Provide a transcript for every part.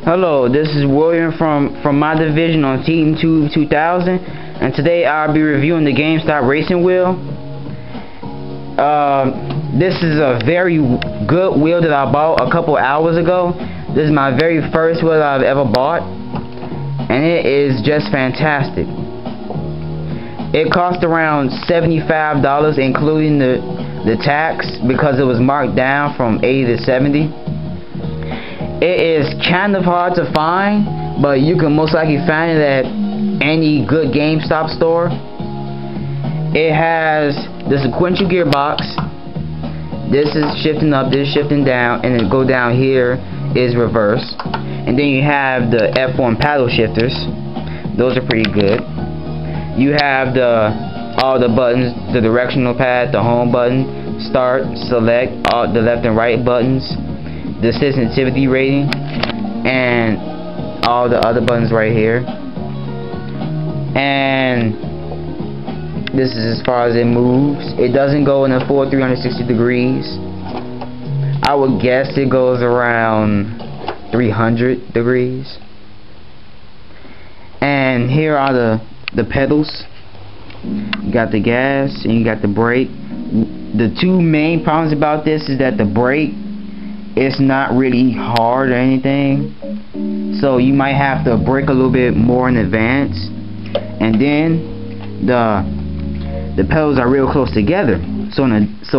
Hello, this is William from my division on Team 2000, and today I'll be reviewing the GameStop racing wheel. This is a very good wheel that I bought a couple hours ago. This is my very first wheel I've ever bought, and it is just fantastic. It cost around $75, including the tax, because it was marked down from 80 to 70. It is kind of hard to find, but you can most likely find it at any good GameStop store. It has the sequential gearbox. This is shifting up, this is shifting down, and then go down here is reverse. And then you have the F1 paddle shifters. Those are pretty good. You have all the buttons, the directional pad, the home button, start, select, all the left and right buttons, the sensitivity rating, and all the other buttons right here. And this is as far as it moves. It doesn't go in a full 360 degrees. I would guess it goes around 300 degrees. And here are the pedals. You got the gas and you got the brake. The two main problems about this is that the brake, it's not really hard or anything, so you might have to brake a little bit more in advance. And then the pedals are real close together, so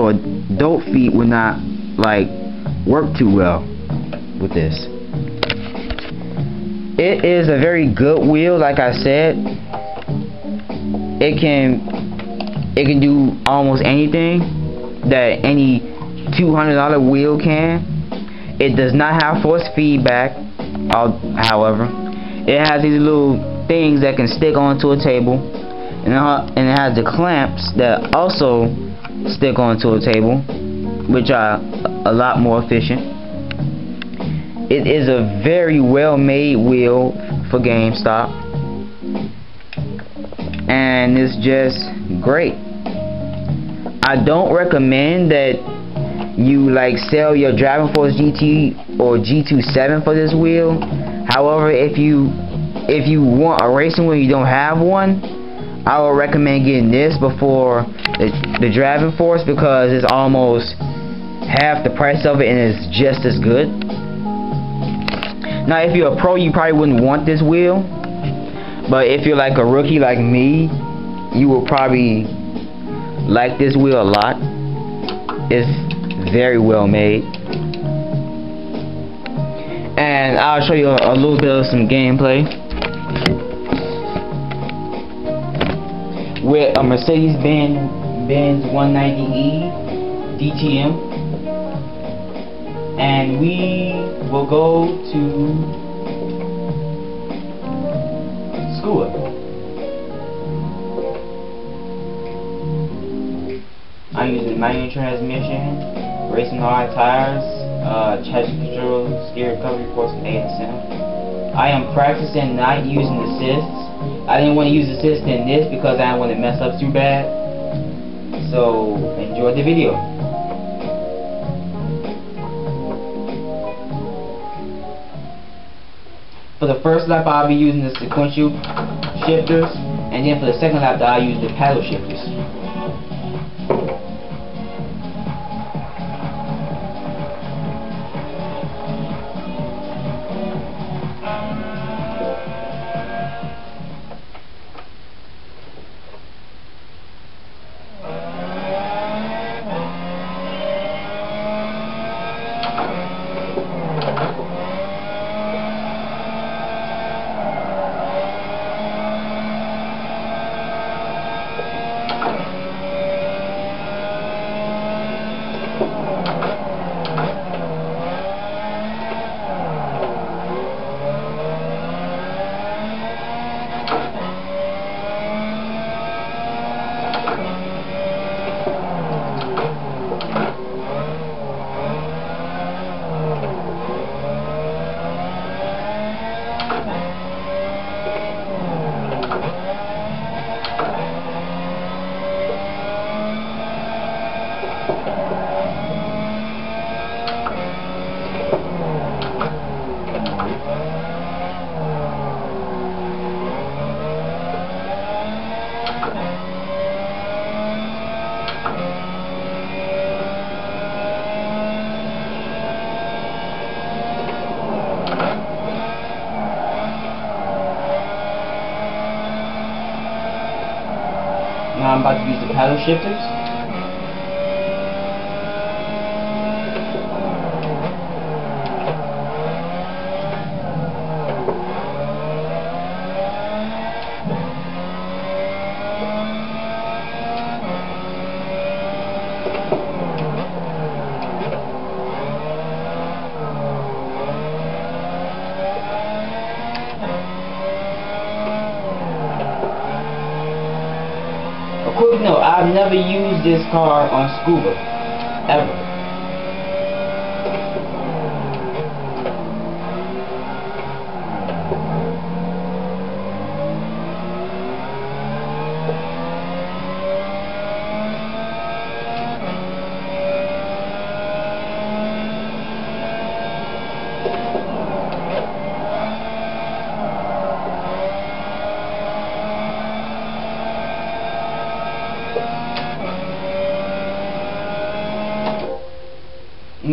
adult feet would not like work too well with this. It is a very good wheel. Like I said, it can do almost anything that any $200 wheel can. It does not have force feedback, however. It has these little things that can stick onto a table, and it has the clamps that also stick onto a table, which are a lot more efficient. It is a very well made wheel for GameStop, and it's just great. I don't recommend that you like sell your Driving Force GT or G27 for this wheel. However, if you want a racing wheel, you don't have one, I would recommend getting this before the Driving Force, because it's almost half the price of it and it's just as good. Now, if you're a pro, you probably wouldn't want this wheel, but if you're like a rookie like me, you will probably like this wheel a lot. It's very well made, and I'll show you a little bit of some gameplay with a Mercedes-Benz 190E DTM, and we will go to school. I'm using manual transmission, racing hard tires, traction control, steer recovery force from 8 to 7. I am practicing not using assists. I didn't want to use assists in this because I didn't want to mess up too bad. So enjoy the video. For the first lap, I'll be using the sequential shifters, and then for the second lap, I'll use the paddle shifters. Now I'm about to use the paddle shifters. A quick note, I've never used this car on scuba, ever.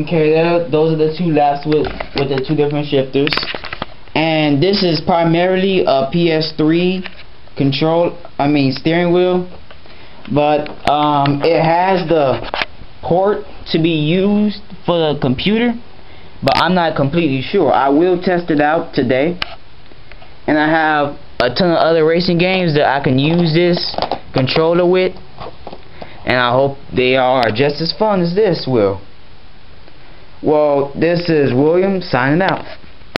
Okay, those are the two laps with the two different shifters, and this is primarily a PS3 steering wheel, but it has the port to be used for the computer, but I'm not completely sure. I will test it out today, and I have a ton of other racing games that I can use this controller with, and I hope they are just as fun as this will. Well, this is William signing out.